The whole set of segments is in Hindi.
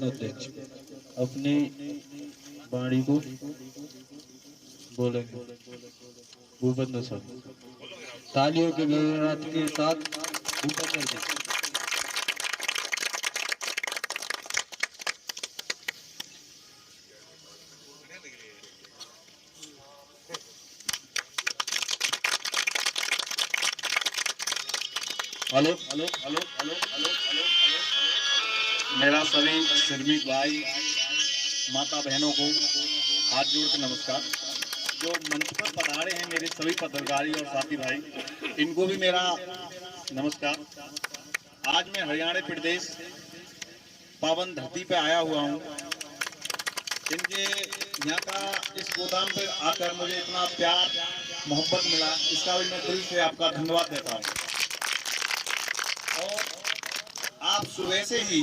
अध्यक्ष अपनी वाणी को बोलेंगे। भूपेंद्र सर तालियों के गणराज्य के साथ Bhupendra ji. Hello hello hello hello hello hello hello. मेरा सभी श्रमिक भाई माता बहनों को हाथ जोड़ के नमस्कार। जो मंच पर पधारे हैं मेरे सभी पत्रकारी और साथी भाई, इनको भी मेरा नमस्कार। आज मैं हरियाणा प्रदेश पावन धरती पे आया हुआ हूँ। इनके यहाँ का इस गोदाम पे आकर मुझे इतना प्यार मोहब्बत मिला, इसका भी मैं दिल से आपका धन्यवाद देता हूँ। और आप सुबह से ही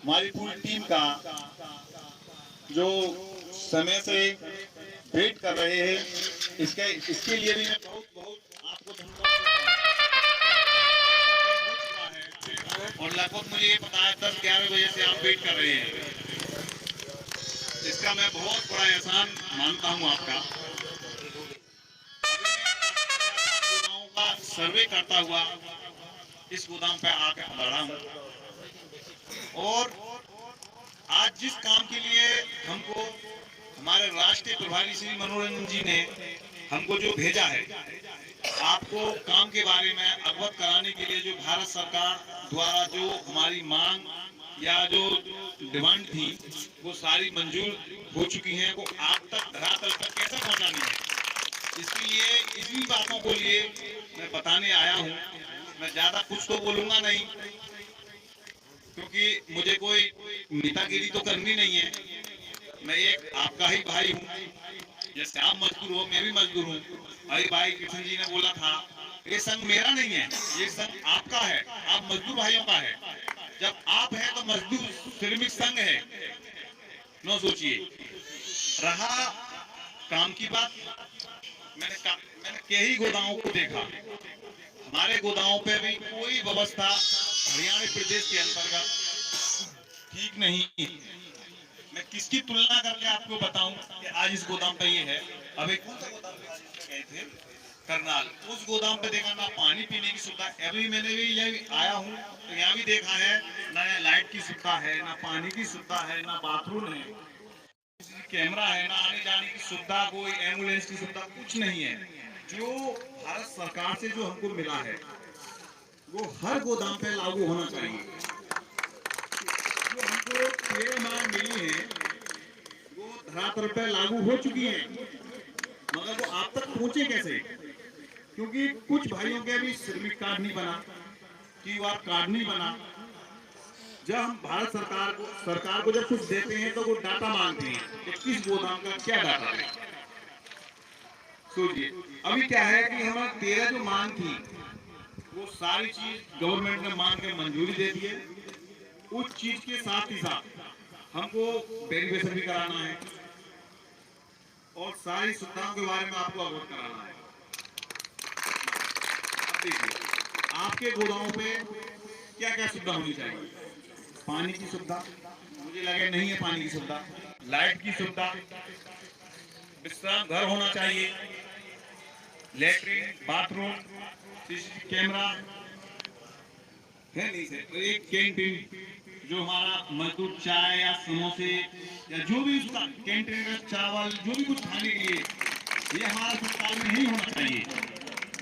हमारी पूरी टीम का जो समय से वेट कर रहे हैं, इसके लिए भी मैं बहुत बहुत आपको धन्यवाद देता हूं। और लगभग मुझे ये पता है 10-11 बजे से आप वेट कर रहे हैं, इसका मैं बहुत बड़ा एहसान मानता हूं आपका। गोदामों का सर्वे करता हुआ इस गोदाम पे आकर पधारा हूं। और आज जिस काम के लिए हमको हमारे राष्ट्रीय प्रभारी श्री मनोरंजन जी ने हमको जो भेजा है, आपको काम के बारे में अवगत कराने के लिए, जो भारत सरकार द्वारा जो हमारी मांग या जो डिमांड थी वो सारी मंजूर हो चुकी हैं, वो आप तक धरातल पर कैसे पहुंचानी है, इसके लिए इन्हीं बातों को लिए मैं बताने आया हूं। मैं ज्यादा कुछ तो बोलूंगा नहीं, क्योंकि मुझे कोई नेतागिरी तो करनी नहीं है। मैं एक आपका ही भाई हूँ, जैसे आप मजदूर हो मैं भी मजदूर हूँ। अरे भाई कृष्ण जी ने बोला था ये संघ मेरा नहीं है, ये संघ आपका है, आप मजदूर भाइयों का है। जब आप हैं तो मजदूर श्रमिक संघ है, न सोचिए। रहा काम की बात, मैंने कई गोदामों को देखा। हमारे गोदामों पे भी कोई व्यवस्था हरियाणा प्रदेश के अंतर्गत ठीक नहीं। मैं किसकी तुलना करके आपको बताऊं कि आज इस गोदाम पे ये है। अभी कौन सा गोदाम गए थे करनाल, उस गोदाम पे देखा ना पानी पीने की सुविधा। अभी मैंने भी ये आया हूँ तो यहाँ भी देखा है ना लाइट की सुविधा है, ना पानी की सुविधा है, ना बाथरूम है, कैमरा है, ना आने जाने की सुविधा, कोई एम्बुलेंस की सुविधा, कुछ नहीं है। जो भारत सरकार से जो हमको मिला है वो हर गोदाम पे लागू होना चाहिए। जो हमको 13 मांग मिली है वो धरातल पे लागू हो चुकी है, मगर वो आप तक पहुंचे कैसे? क्योंकि कुछ भाइयों के भी श्रमिक कार्ड नहीं बना, क्यूआर कार्ड नहीं बना। जब हम भारत सरकार को जब कुछ देते हैं तो वो डाटा मांगते हैं कि किस गोदाम का क्या डाटा है। सोचिए अभी क्या है कि हमारे 13 जो मांग थी वो सारी चीज गवर्नमेंट ने मांग के मंजूरी दे दी है। उस चीज के साथ ही साथ हमको वेरिफिकेशन भी कराना है और सारी सुविधाओं के बारे में आपको अवगत कराना है। अब देखिए आपके गोदामों पे क्या क्या सुविधा होनी चाहिए। पानी की सुविधा मुझे लगे नहीं है, पानी की सुविधा, लाइट की सुविधा, विश्राम घर होना चाहिए, लेटरिन, बाथरूम, सीसीटीवी कैमरा है नहीं सर। तो एक कैंटीन जो हमारा मजदूर चाय या समोसे या जो भी उसका कैंटीन में चावल जो भी कुछ खाने के लिए, ये हमारा अस्पताल में ही होना चाहिए।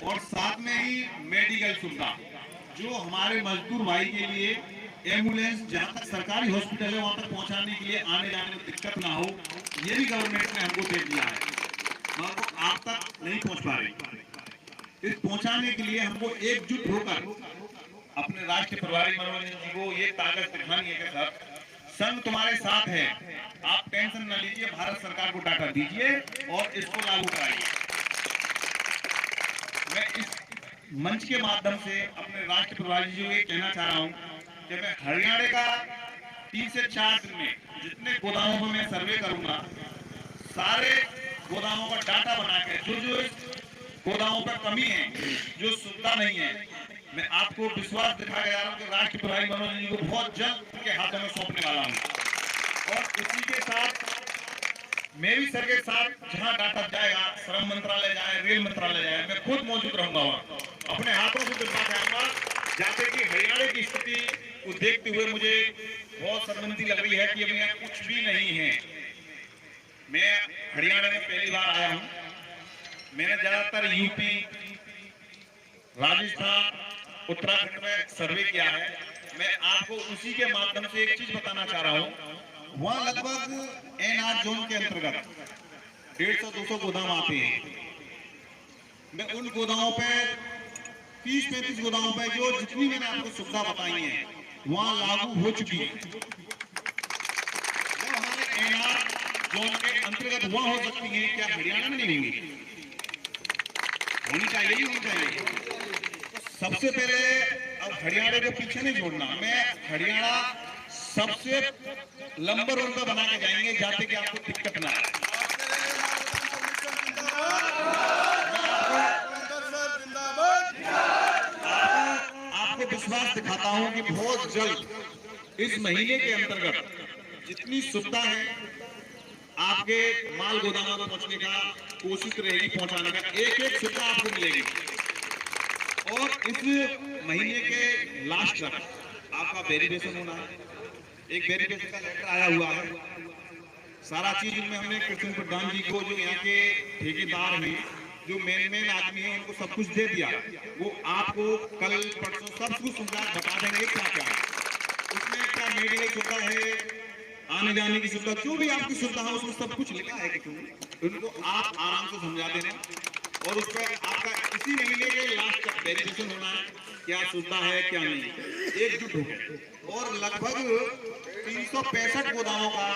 और साथ में ही मेडिकल सुविधा, जो हमारे मजदूर भाई के लिए एम्बुलेंस जहाँ तक सरकारी हॉस्पिटल है वहाँ तक पहुँचाने के लिए आने जाने में दिक्कत ना हो, ये भी गवर्नमेंट ने हमको दे दिया है, मगर वो आप तक नहीं पहुँच पा रही। इस पहुँचाने के लिए हमको एकजुट होकर अपने राष्ट्रीय प्रभारी मनोरंजन जी को ये ताकत दिखानी है कि सर संघ तुम्हारे साथ है, आप टेंशन न लीजिए, भारत सरकार को डाटा दीजिए और इसको लागू कराइए। मैं इस मंच के माध्यम से अपने राष्ट्रीय प्रभारी जी को ये कहना चाह रहा हूँ कि मैं हरियाणा का 3 से 4 दिन में जितने गोदामों में मैं सर्वे करूंगा, सारे गोदामों का डाटा बना के जो जो गोदामों पर कमी है, जो सुविधा नहीं है, मैं आपको विश्वास दिखा जा रहा हूँ कि राष्ट्रीय प्रभारी मनोज जी को बहुत जल्द उनके हाथों में सौंपने वाला हूँ। और उसी के साथ मैं भी सर के साथ जहाँ डाटा जाएगा, श्रम मंत्रालय जाए, रेल मंत्रालय जाए, मैं खुद मौजूद रहूंगा वहाँ, अपने हाथों से दिखा जाऊंगा, जाते कि हरियाणा की स्थिति को देखते हुए मुझे बहुत शर्मिंदगी लग रही है कि अभी यहाँ कुछ भी नहीं है। मैं हरियाणा में पहली बार आया हूँ। मैंने ज्यादातर यूपी, राजस्थान, उत्तराखंड में सर्वे किया है। मैं आपको उसी के माध्यम से एक चीज बताना चाह रहा हूँ। वहां लगभग एनआर जोन के अंतर्गत 150-200 गोदाम आते हैं। मैं उन गोदामों पे 30-35 गोदामों पे जो जितनी मैंने आपको सुविधा बताई है वहां लागू हो चुकी है। वो हमारे एनआर जोन के अंतर्गत वहां हो सकती है, क्या हरियाणा में नहीं होगी? होनी चाहिए ही होनी चाहिए। सबसे पहले अब हरियाणा के पीछे नहीं छोड़ना, मैं हरियाणा सबसे नंबर 1 पर बना के जाएंगे, जाते कि आपको दिक्कत ना आए। आपको विश्वास दिखाता हूं कि बहुत जल्द इस महीने के अंतर्गत जितनी सुविधा है आपके माल गोदामों में पहुंचने का कोशिश रहेगी, पहुंचाने का एक सुविधा आपको मिलेगी। और इस महीने के लास्ट तक आपका वेरिफिकेशन होना है। एक वेरिफिकेशन का लेटर आया हुआ है। सारा चीज इनमें हमने कृष्ण प्रधान जी को, जो यहाँ के ठेकेदार हैं, जो मेन आदमी है, उनको सब कुछ दे दिया। वो आपको कल परसों सब कुछ सुविधा बता देंगे क्या क्या है उसमें, क्या मेडिकल सुविधा है, आने जाने की सुविधा, जो भी आपकी सुविधा है उसमें सब कुछ लिखा है कि उनको आप आराम से समझा देना। और उस पर आपका इसी महीने के लास्ट तक वेरिफिकेशन होना है, क्या सुविधा है क्या नहीं, एकजुट हो। और लगभग 365 गोदामों का